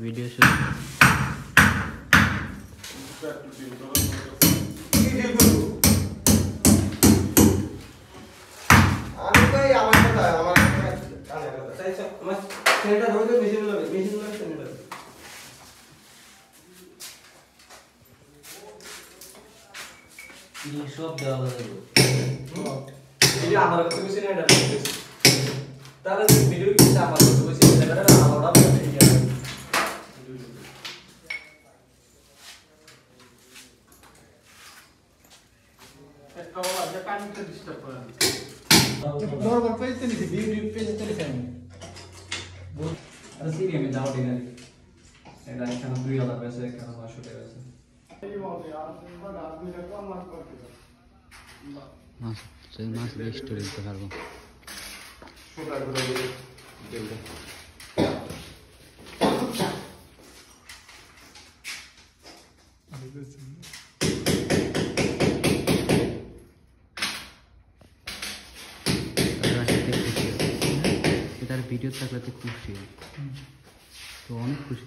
video শুরু আমি কই আমার কথা আমার কানে কথা তাই সব আমার সেটা ধরে মেশিন লাগে সেটা এই সব দেওয়া হবে এই আমার কাছে মেশিন এটা তারা ভিডিও কি আমার কাছে মেশিন এটা আলাদা করে দিয়ে একটা ওলা যে কানেক্ট ডিস্টার্ব করে নরমাল পেজতে নিছি ভিডিও পেজতে নিছি আমি আর সিরিয়াম এ যাও দিনা এটা এখানে 2000 পেছে এখানে 500 টাকা আছে মাছ স্টোরি দিতে পারবো ছোটা করে দিতে তার ভিডিও থাকলে তো খুশি তো অনেক খুশি